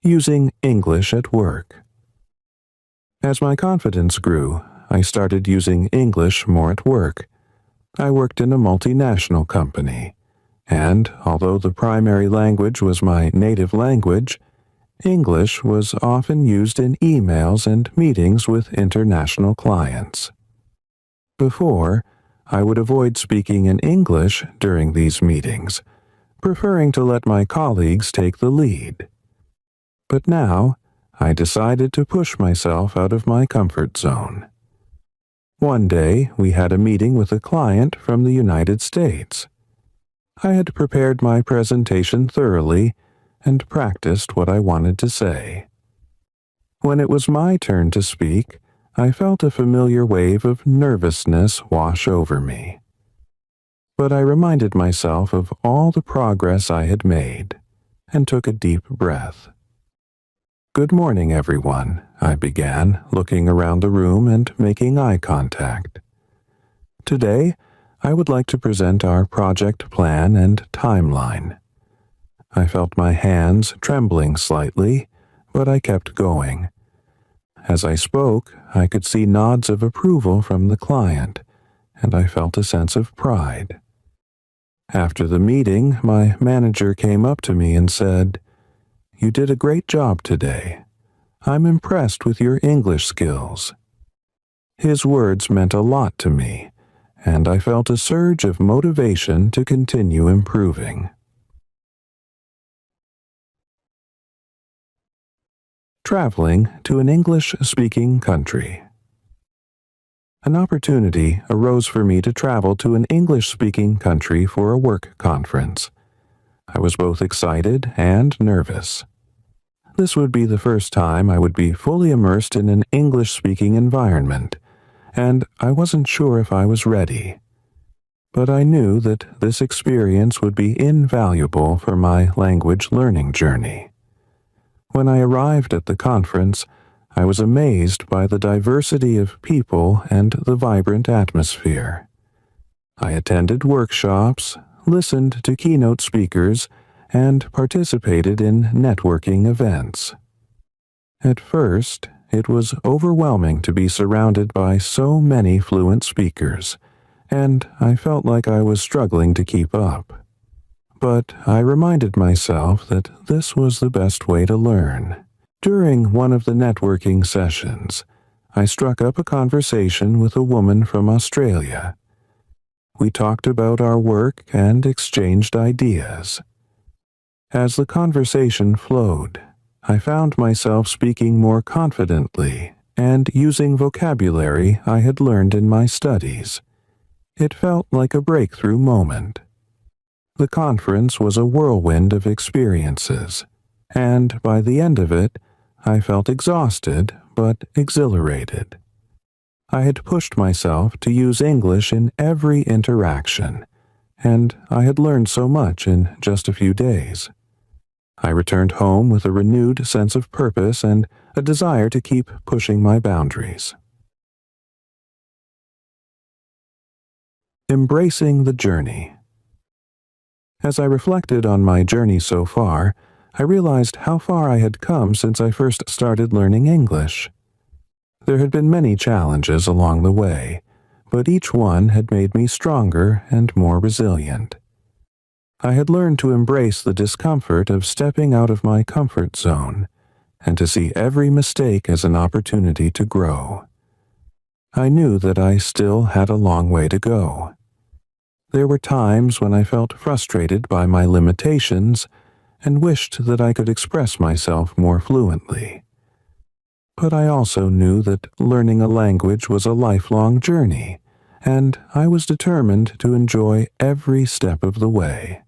Using English at work. As my confidence grew, I started using English more at work. I worked in a multinational company, and although the primary language was my native language, English was often used in emails and meetings with international clients. Before, I would avoid speaking in English during these meetings, preferring to let my colleagues take the lead. But now, I decided to push myself out of my comfort zone. One day, we had a meeting with a client from the United States. I had prepared my presentation thoroughly and practiced what I wanted to say. When it was my turn to speak, I felt a familiar wave of nervousness wash over me. But I reminded myself of all the progress I had made and took a deep breath. "Good morning, everyone," I began, looking around the room and making eye contact. "Today, I would like to present our project plan and timeline." I felt my hands trembling slightly, but I kept going. As I spoke, I could see nods of approval from the client, and I felt a sense of pride. After the meeting, my manager came up to me and said, "You did a great job today. I'm impressed with your English skills." His words meant a lot to me, and I felt a surge of motivation to continue improving. Traveling to an English-speaking country. An opportunity arose for me to travel to an English-speaking country for a work conference. I was both excited and nervous. This would be the first time I would be fully immersed in an English-speaking environment, and I wasn't sure if I was ready. But I knew that this experience would be invaluable for my language learning journey. When I arrived at the conference, I was amazed by the diversity of people and the vibrant atmosphere. I attended workshops, listened to keynote speakers, and participated in networking events. At first, it was overwhelming to be surrounded by so many fluent speakers, and I felt like I was struggling to keep up. But I reminded myself that this was the best way to learn. During one of the networking sessions, I struck up a conversation with a woman from Australia. We talked about our work and exchanged ideas. As the conversation flowed, I found myself speaking more confidently and using vocabulary I had learned in my studies. It felt like a breakthrough moment. The conference was a whirlwind of experiences, and by the end of it, I felt exhausted but exhilarated. I had pushed myself to use English in every interaction, and I had learned so much in just a few days. I returned home with a renewed sense of purpose and a desire to keep pushing my boundaries. Embracing the journey. As I reflected on my journey so far, I realized how far I had come since I first started learning English. There had been many challenges along the way, but each one had made me stronger and more resilient. I had learned to embrace the discomfort of stepping out of my comfort zone, and to see every mistake as an opportunity to grow. I knew that I still had a long way to go. There were times when I felt frustrated by my limitations and wished that I could express myself more fluently. But I also knew that learning a language was a lifelong journey, and I was determined to enjoy every step of the way.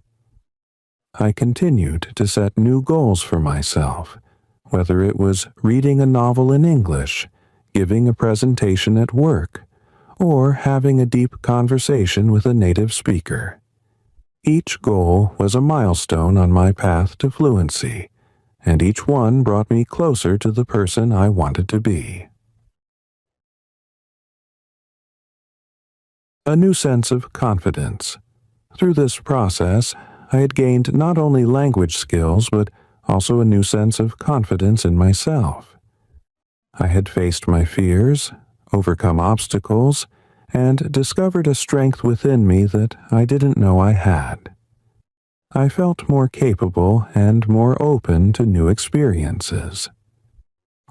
I continued to set new goals for myself, whether it was reading a novel in English, giving a presentation at work, or having a deep conversation with a native speaker. Each goal was a milestone on my path to fluency, and each one brought me closer to the person I wanted to be. A new sense of confidence. Through this process, I had gained not only language skills but also a new sense of confidence in myself. I had faced my fears, overcome obstacles, and discovered a strength within me that I didn't know I had. I felt more capable and more open to new experiences.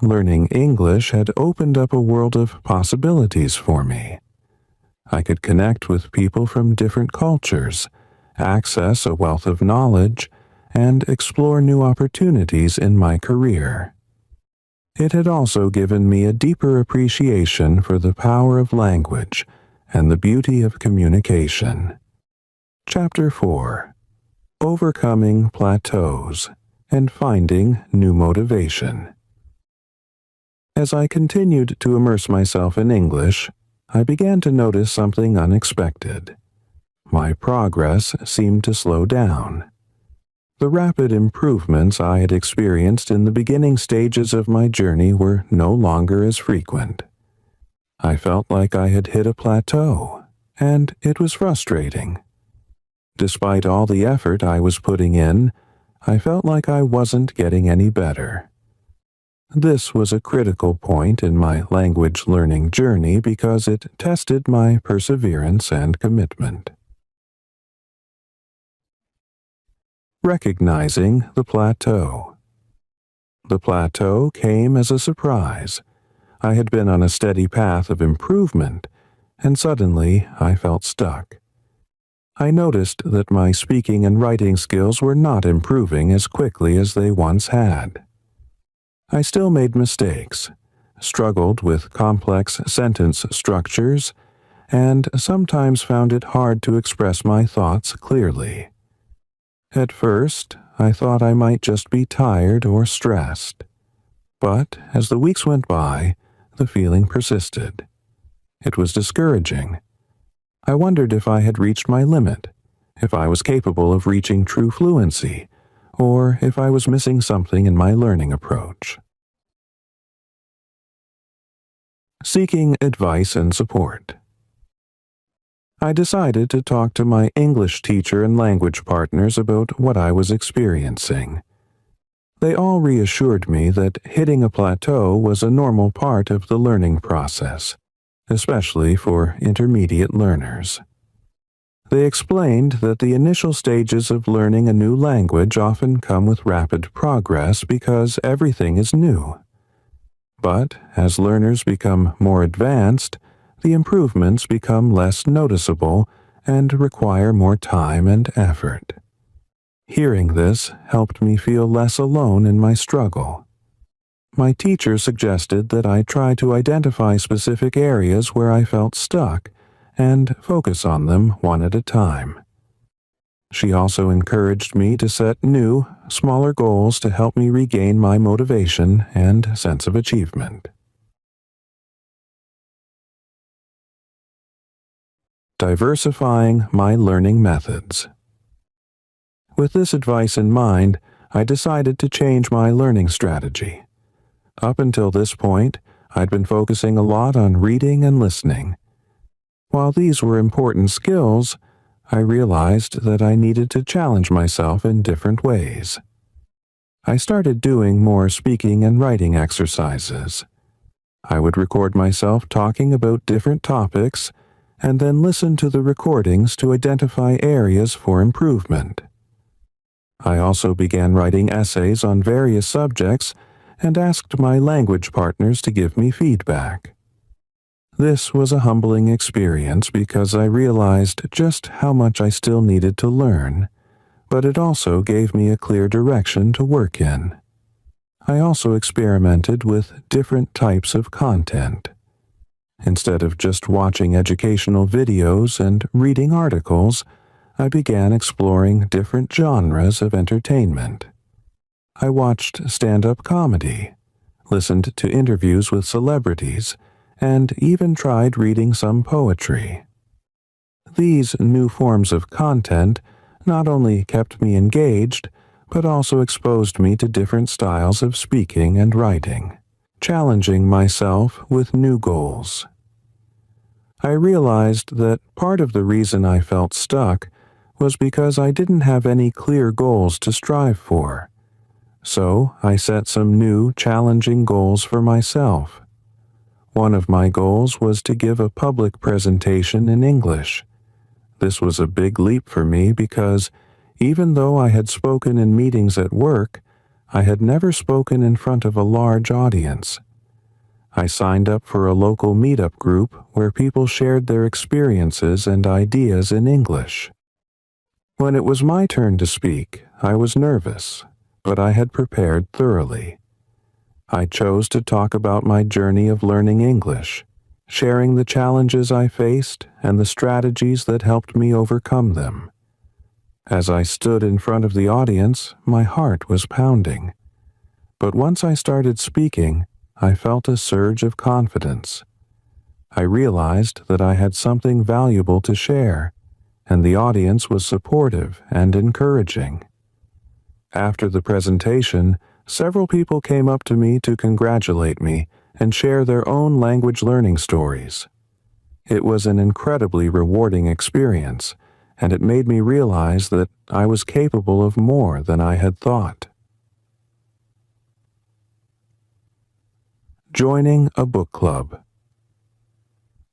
Learning English had opened up a world of possibilities for me. I could connect with people from different cultures, access a wealth of knowledge, and explore new opportunities in my career. It had also given me a deeper appreciation for the power of language and the beauty of communication. Chapter 4: Overcoming Plateaus and Finding New Motivation. As I continued to immerse myself in English, I began to notice something unexpected. My progress seemed to slow down. The rapid improvements I had experienced in the beginning stages of my journey were no longer as frequent. I felt like I had hit a plateau, and it was frustrating. Despite all the effort I was putting in, I felt like I wasn't getting any better. This was a critical point in my language learning journey because it tested my perseverance and commitment. Recognizing the plateau. The plateau came as a surprise. I had been on a steady path of improvement, and suddenly I felt stuck. I noticed that my speaking and writing skills were not improving as quickly as they once had. I still made mistakes, struggled with complex sentence structures, and sometimes found it hard to express my thoughts clearly. At first, I thought I might just be tired or stressed. But as the weeks went by, the feeling persisted. It was discouraging. I wondered if I had reached my limit, if I was capable of reaching true fluency, or if I was missing something in my learning approach. Seeking advice and support. I decided to talk to my English teacher and language partners about what I was experiencing. They all reassured me that hitting a plateau was a normal part of the learning process, especially for intermediate learners. They explained that the initial stages of learning a new language often come with rapid progress because everything is new. But as learners become more advanced, the improvements become less noticeable and require more time and effort. Hearing this helped me feel less alone in my struggle. My teacher suggested that I try to identify specific areas where I felt stuck and focus on them one at a time. She also encouraged me to set new, smaller goals to help me regain my motivation and sense of achievement. Diversifying my learning methods. With this advice in mind, I decided to change my learning strategy. Up until this point, I'd been focusing a lot on reading and listening. While these were important skills, I realized that I needed to challenge myself in different ways. I started doing more speaking and writing exercises. I would record myself talking about different topics and then listen to the recordings to identify areas for improvement. I also began writing essays on various subjects and asked my language partners to give me feedback. This was a humbling experience because I realized just how much I still needed to learn, but it also gave me a clear direction to work in. I also experimented with different types of content. Instead of just watching educational videos and reading articles, I began exploring different genres of entertainment. I watched stand-up comedy, listened to interviews with celebrities, and even tried reading some poetry. These new forms of content not only kept me engaged, but also exposed me to different styles of speaking and writing, challenging myself with new goals. I realized that part of the reason I felt stuck was because I didn't have any clear goals to strive for. So I set some new, challenging goals for myself. One of my goals was to give a public presentation in English. This was a big leap for me because, even though I had spoken in meetings at work, I had never spoken in front of a large audience. I signed up for a local meetup group where people shared their experiences and ideas in English. When it was my turn to speak, I was nervous, but I had prepared thoroughly. I chose to talk about my journey of learning English, sharing the challenges I faced and the strategies that helped me overcome them. As I stood in front of the audience, my heart was pounding. But once I started speaking, I felt a surge of confidence. I realized that I had something valuable to share, and the audience was supportive and encouraging. After the presentation, several people came up to me to congratulate me and share their own language learning stories. It was an incredibly rewarding experience, and it made me realize that I was capable of more than I had thought. Joining a book club.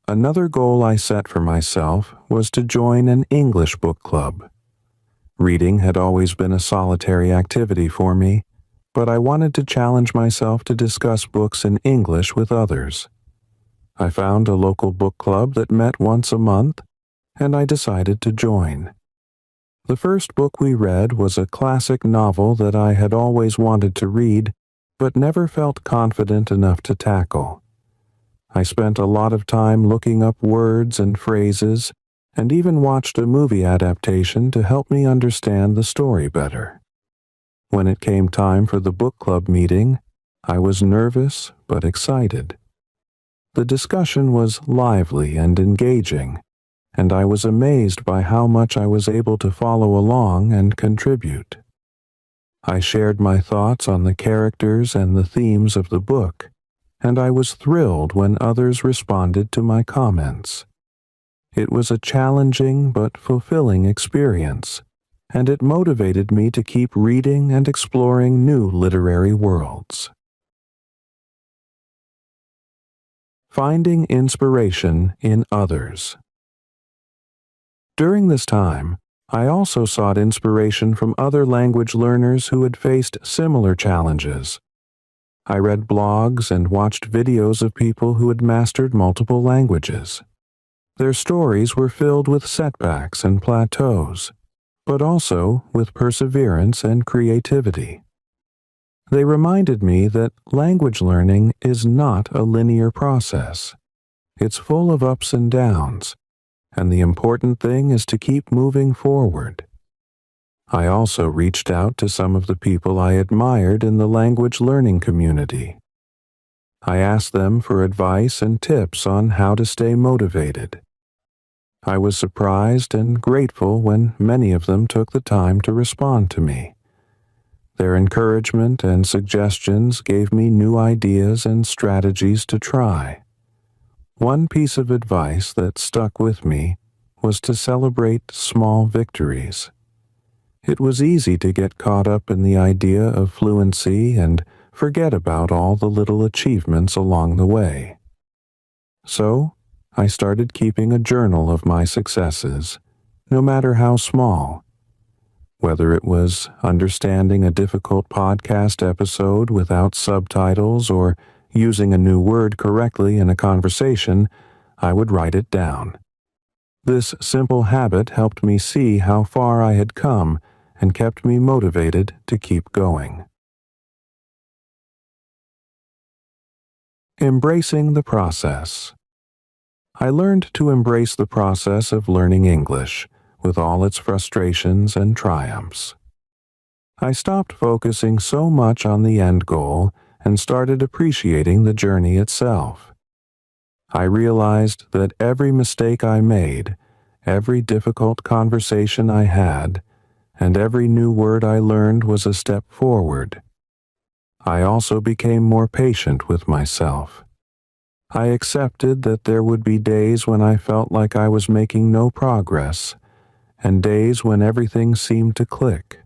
Another goal I set for myself was to join an English book club. Reading had always been a solitary activity for me, but I wanted to challenge myself to discuss books in English with others. I found a local book club that met once a month, and I decided to join. The first book we read was a classic novel that I had always wanted to read, but never felt confident enough to tackle. I spent a lot of time looking up words and phrases, and even watched a movie adaptation to help me understand the story better. When it came time for the book club meeting, I was nervous but excited. The discussion was lively and engaging, and I was amazed by how much I was able to follow along and contribute. I shared my thoughts on the characters and the themes of the book, and I was thrilled when others responded to my comments. It was a challenging but fulfilling experience, and it motivated me to keep reading and exploring new literary worlds. Finding inspiration in others. During this time, I also sought inspiration from other language learners who had faced similar challenges. I read blogs and watched videos of people who had mastered multiple languages. Their stories were filled with setbacks and plateaus, but also with perseverance and creativity. They reminded me that language learning is not a linear process. It's full of ups and downs, and the important thing is to keep moving forward. I also reached out to some of the people I admired in the language learning community. I asked them for advice and tips on how to stay motivated. I was surprised and grateful when many of them took the time to respond to me. Their encouragement and suggestions gave me new ideas and strategies to try. One piece of advice that stuck with me was to celebrate small victories. It was easy to get caught up in the idea of fluency and forget about all the little achievements along the way. So, I started keeping a journal of my successes, no matter how small. Whether it was understanding a difficult podcast episode without subtitles or using a new word correctly in a conversation, I would write it down. This simple habit helped me see how far I had come and kept me motivated to keep going. Embracing the process. I learned to embrace the process of learning English, with all its frustrations and triumphs. I stopped focusing so much on the end goal and started appreciating the journey itself. I realized that every mistake I made, every difficult conversation I had, and every new word I learned was a step forward. I also became more patient with myself. I accepted that there would be days when I felt like I was making no progress, and days when everything seemed to click.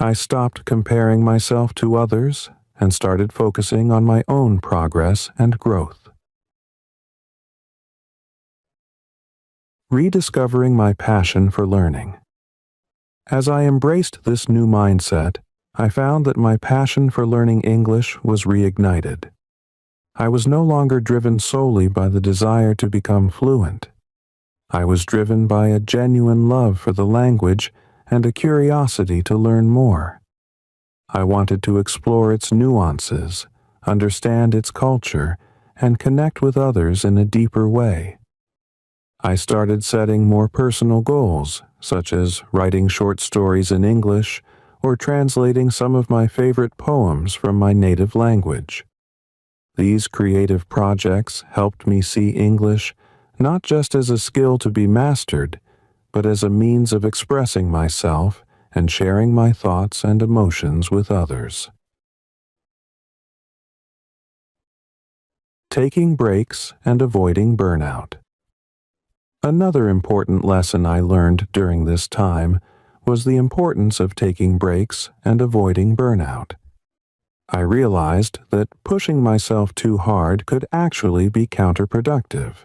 I stopped comparing myself to others and started focusing on my own progress and growth. Rediscovering my passion for learning. As I embraced this new mindset, I found that my passion for learning English was reignited. I was no longer driven solely by the desire to become fluent. I was driven by a genuine love for the language and a curiosity to learn more. I wanted to explore its nuances, understand its culture, and connect with others in a deeper way. I started setting more personal goals, such as writing short stories in English or translating some of my favorite poems from my native language. These creative projects helped me see English not just as a skill to be mastered, but as a means of expressing myself and sharing my thoughts and emotions with others. Taking breaks and avoiding burnout. Another important lesson I learned during this time was the importance of taking breaks and avoiding burnout. I realized that pushing myself too hard could actually be counterproductive.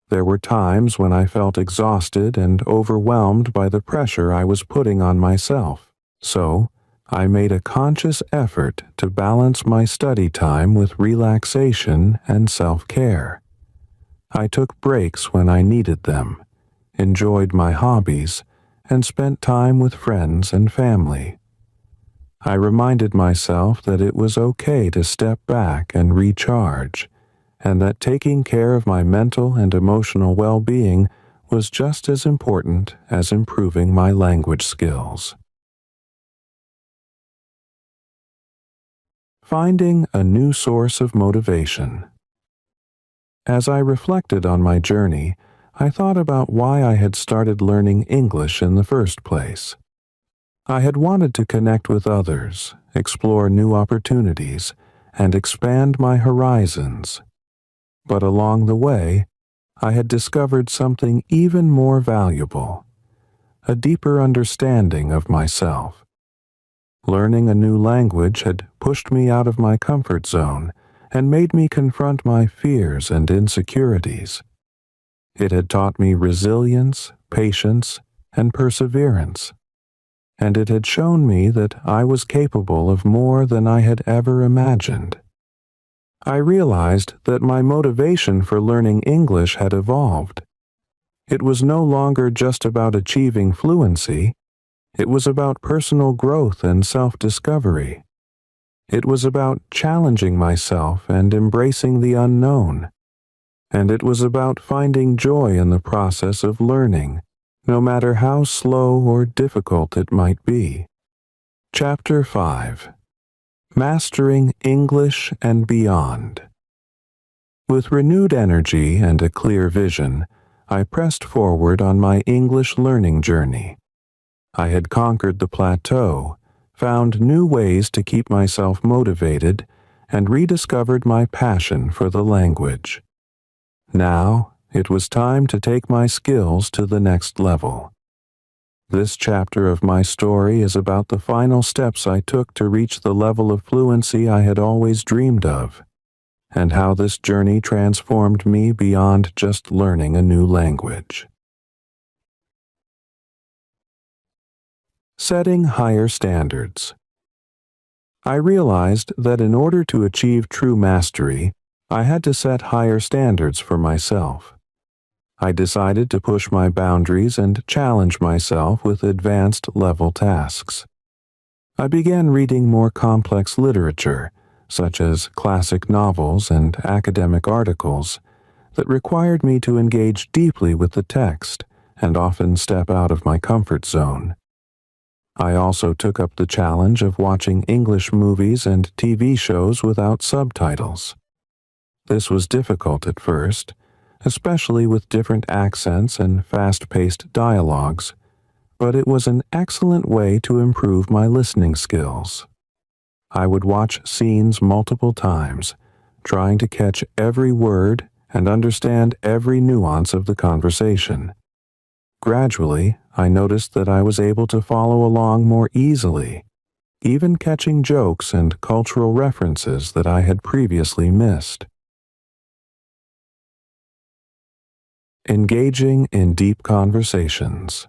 There were times when I felt exhausted and overwhelmed by the pressure I was putting on myself, so I made a conscious effort to balance my study time with relaxation and self-care. I took breaks when I needed them, enjoyed my hobbies, and spent time with friends and family. I reminded myself that it was okay to step back and recharge, and that taking care of my mental and emotional well-being was just as important as improving my language skills. Finding a new source of motivation. As I reflected on my journey, I thought about why I had started learning English in the first place. I had wanted to connect with others, explore new opportunities, and expand my horizons. But along the way, I had discovered something even more valuable, a deeper understanding of myself. Learning a new language had pushed me out of my comfort zone and made me confront my fears and insecurities. It had taught me resilience, patience, and perseverance, and it had shown me that I was capable of more than I had ever imagined. I realized that my motivation for learning English had evolved. It was no longer just about achieving fluency. It was about personal growth and self-discovery. It was about challenging myself and embracing the unknown. And it was about finding joy in the process of learning, no matter how slow or difficult it might be. Chapter 5. Mastering English and Beyond. With renewed energy and a clear vision, I pressed forward on my English learning journey. I had conquered the plateau, found new ways to keep myself motivated, and rediscovered my passion for the language. Now, it was time to take my skills to the next level. This chapter of my story is about the final steps I took to reach the level of fluency I had always dreamed of, and how this journey transformed me beyond just learning a new language. Setting higher standards. I realized that in order to achieve true mastery, I had to set higher standards for myself. I decided to push my boundaries and challenge myself with advanced level tasks. I began reading more complex literature, such as classic novels and academic articles, that required me to engage deeply with the text and often step out of my comfort zone. I also took up the challenge of watching English movies and TV shows without subtitles. This was difficult at first, especially with different accents and fast-paced dialogues, but it was an excellent way to improve my listening skills. I would watch scenes multiple times, trying to catch every word and understand every nuance of the conversation. Gradually, I noticed that I was able to follow along more easily, even catching jokes and cultural references that I had previously missed. Engaging in deep conversations.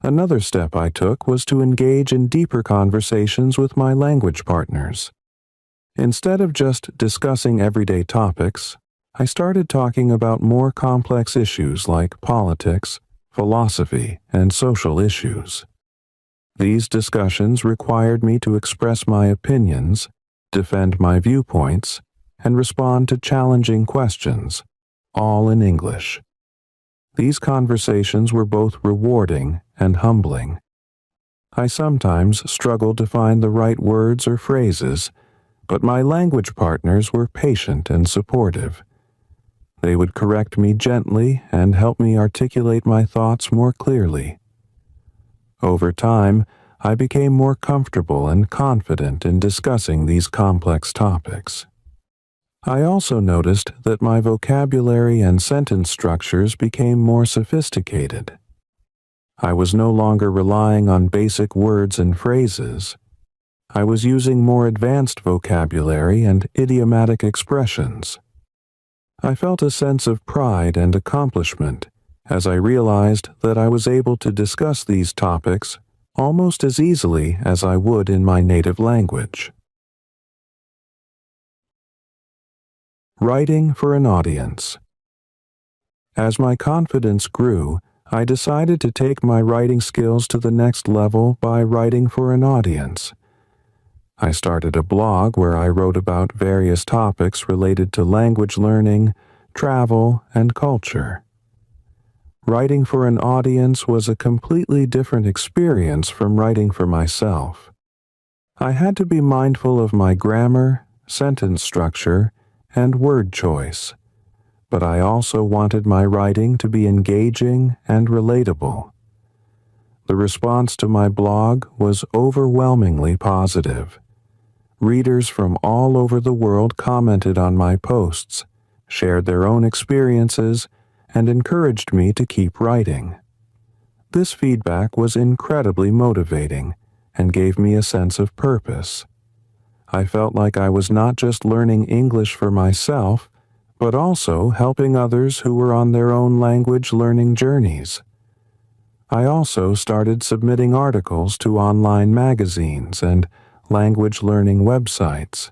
Another step I took was to engage in deeper conversations with my language partners. Instead of just discussing everyday topics, I started talking about more complex issues like politics, philosophy, and social issues. These discussions required me to express my opinions, defend my viewpoints, and respond to challenging questions, all in English. These conversations were both rewarding and humbling. I sometimes struggled to find the right words or phrases, but my language partners were patient and supportive. They would correct me gently and help me articulate my thoughts more clearly. Over time, I became more comfortable and confident in discussing these complex topics. I also noticed that my vocabulary and sentence structures became more sophisticated. I was no longer relying on basic words and phrases. I was using more advanced vocabulary and idiomatic expressions. I felt a sense of pride and accomplishment as I realized that I was able to discuss these topics almost as easily as I would in my native language. Writing for an audience. As my confidence grew, I decided to take my writing skills to the next level by writing for an audience. I started a blog where I wrote about various topics related to language learning, travel, and culture. Writing for an audience was a completely different experience from writing for myself. I had to be mindful of my grammar, sentence structure, and word choice, but I also wanted my writing to be engaging and relatable. The response to my blog was overwhelmingly positive. Readers from all over the world commented on my posts, shared their own experiences, and encouraged me to keep writing. This feedback was incredibly motivating and gave me a sense of purpose. I felt like I was not just learning English for myself, but also helping others who were on their own language learning journeys. I also started submitting articles to online magazines and language learning websites.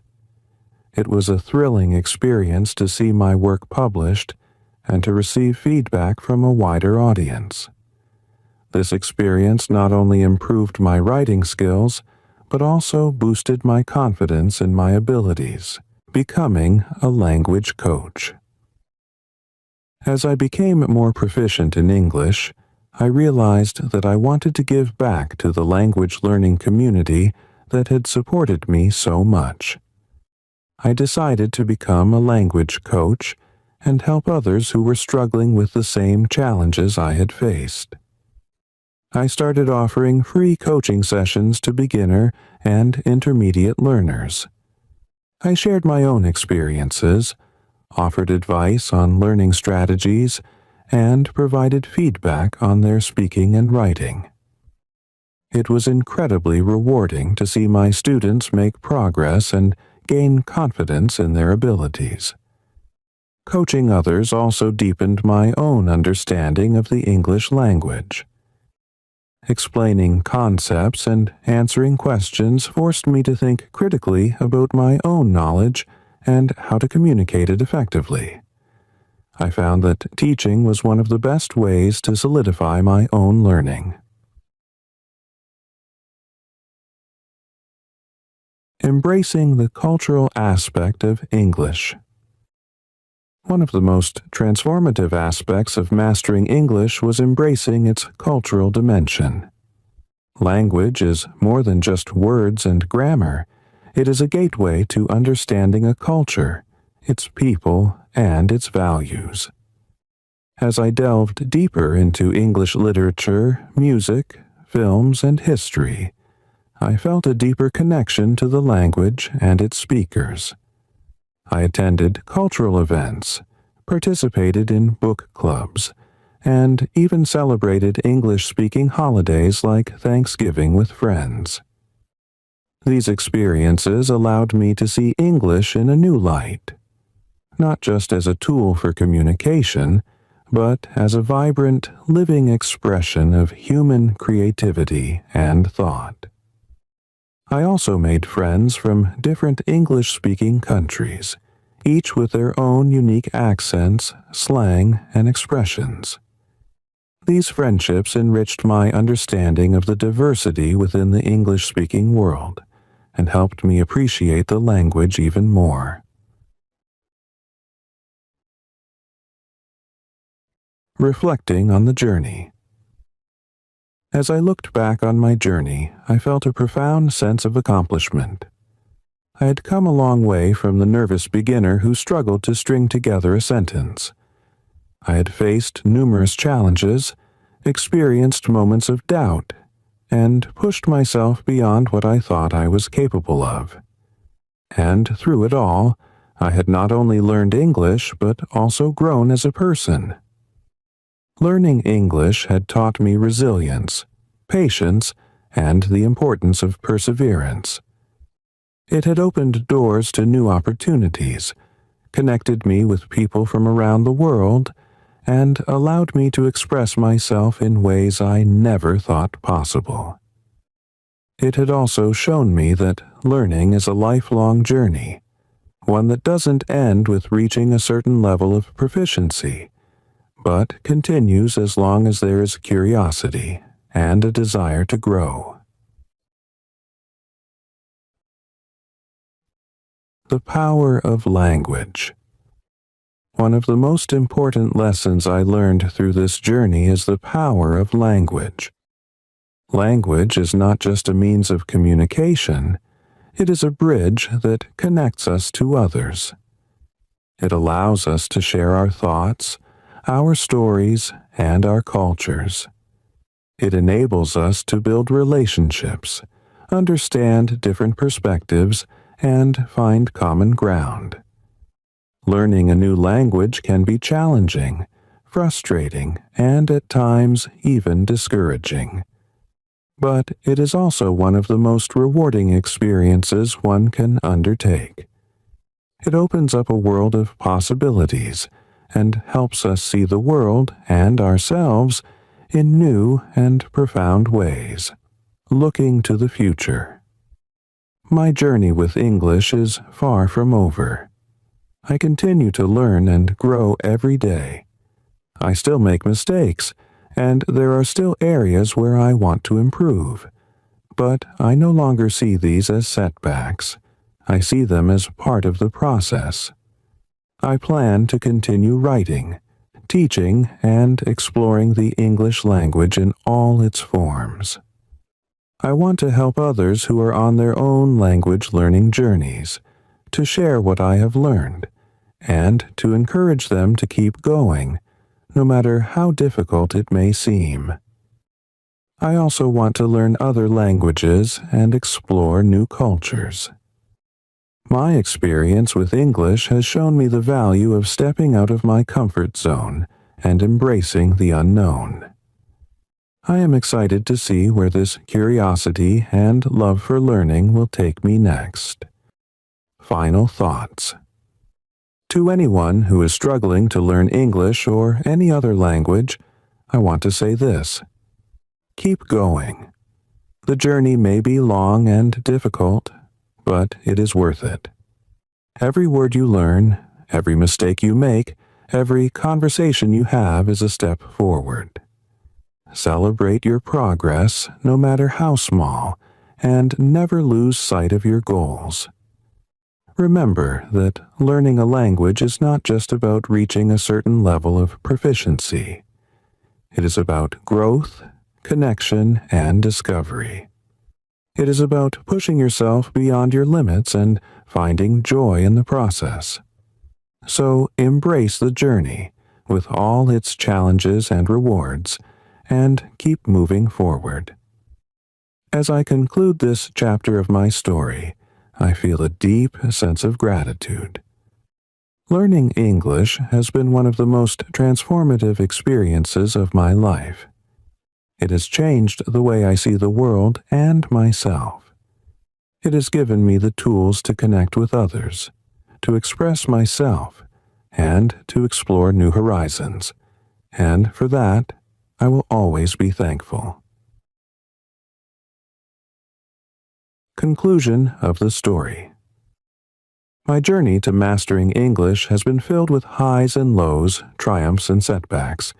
It was a thrilling experience to see my work published and to receive feedback from a wider audience. This experience not only improved my writing skills, but also boosted my confidence in my abilities, becoming a language coach. As I became more proficient in English, I realized that I wanted to give back to the language learning community that had supported me so much. I decided to become a language coach and help others who were struggling with the same challenges I had faced. I started offering free coaching sessions to beginner and intermediate learners. I shared my own experiences, offered advice on learning strategies, and provided feedback on their speaking and writing. It was incredibly rewarding to see my students make progress and gain confidence in their abilities. Coaching others also deepened my own understanding of the English language. Explaining concepts and answering questions forced me to think critically about my own knowledge and how to communicate it effectively. I found that teaching was one of the best ways to solidify my own learning. Embracing the cultural aspect of English. One of the most transformative aspects of mastering English was embracing its cultural dimension. Language is more than just words and grammar. It is a gateway to understanding a culture, its people, and its values. As I delved deeper into English literature, music, films, and history, I felt a deeper connection to the language and its speakers. I attended cultural events, participated in book clubs, and even celebrated English-speaking holidays like Thanksgiving with friends. These experiences allowed me to see English in a new light, not just as a tool for communication, but as a vibrant, living expression of human creativity and thought. I also made friends from different English-speaking countries, each with their own unique accents, slang, and expressions. These friendships enriched my understanding of the diversity within the English-speaking world and helped me appreciate the language even more. Reflecting on the journey. As I looked back on my journey, I felt a profound sense of accomplishment. I had come a long way from the nervous beginner who struggled to string together a sentence. I had faced numerous challenges, experienced moments of doubt, and pushed myself beyond what I thought I was capable of. And through it all, I had not only learned English but also grown as a person. Learning English had taught me resilience, patience, and the importance of perseverance. It had opened doors to new opportunities, connected me with people from around the world, and allowed me to express myself in ways I never thought possible. It had also shown me that learning is a lifelong journey, one that doesn't end with reaching a certain level of proficiency, but continues as long as there is curiosity and a desire to grow. The power of language. One of the most important lessons I learned through this journey is the power of language. Language is not just a means of communication, it is a bridge that connects us to others. It allows us to share our thoughts, our stories, and our cultures. It enables us to build relationships, understand different perspectives, and find common ground. Learning a new language can be challenging, frustrating, and at times even discouraging. But it is also one of the most rewarding experiences one can undertake. It opens up a world of possibilities and helps us see the world and ourselves in new and profound ways, looking to the future. My journey with English is far from over. I continue to learn and grow every day. I still make mistakes, and there are still areas where I want to improve. But I no longer see these as setbacks. I see them as part of the process. I plan to continue writing, teaching, and exploring the English language in all its forms. I want to help others who are on their own language learning journeys, to share what I have learned, and to encourage them to keep going, no matter how difficult it may seem. I also want to learn other languages and explore new cultures. My experience with English has shown me the value of stepping out of my comfort zone and embracing the unknown. I am excited to see where this curiosity and love for learning will take me next. Final thoughts. To anyone who is struggling to learn English or any other language, I want to say this: keep going. The journey may be long and difficult, but it is worth it. Every word you learn, every mistake you make, every conversation you have is a step forward. Celebrate your progress, no matter how small, and never lose sight of your goals. Remember that learning a language is not just about reaching a certain level of proficiency. It is about growth, connection, and discovery. It is about pushing yourself beyond your limits and finding joy in the process. So embrace the journey with all its challenges and rewards, and keep moving forward. As I conclude this chapter of my story, I feel a deep sense of gratitude. Learning English has been one of the most transformative experiences of my life. It has changed the way I see the world and myself. It has given me the tools to connect with others, to express myself, and to explore new horizons, and for that, I will always be thankful. Conclusion of the story. My journey to mastering English has been filled with highs and lows, triumphs and setbacks.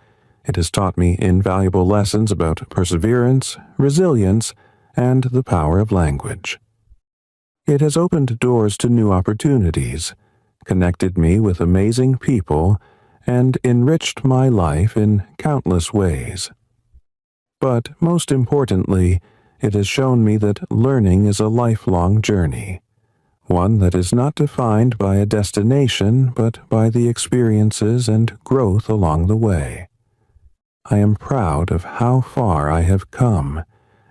It has taught me invaluable lessons about perseverance, resilience, and the power of language. It has opened doors to new opportunities, connected me with amazing people, and enriched my life in countless ways. But most importantly, it has shown me that learning is a lifelong journey, one that is not defined by a destination but by the experiences and growth along the way. I am proud of how far I have come,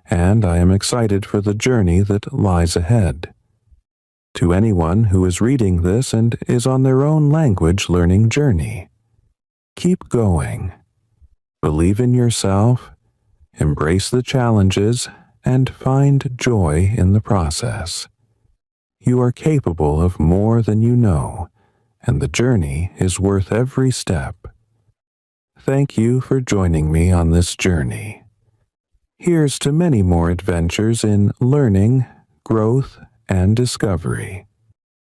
and I am excited for the journey that lies ahead. To anyone who is reading this and is on their own language learning journey, keep going. Believe in yourself, embrace the challenges, and find joy in the process. You are capable of more than you know, and the journey is worth every step. Thank you for joining me on this journey. Here's to many more adventures in learning, growth, and discovery.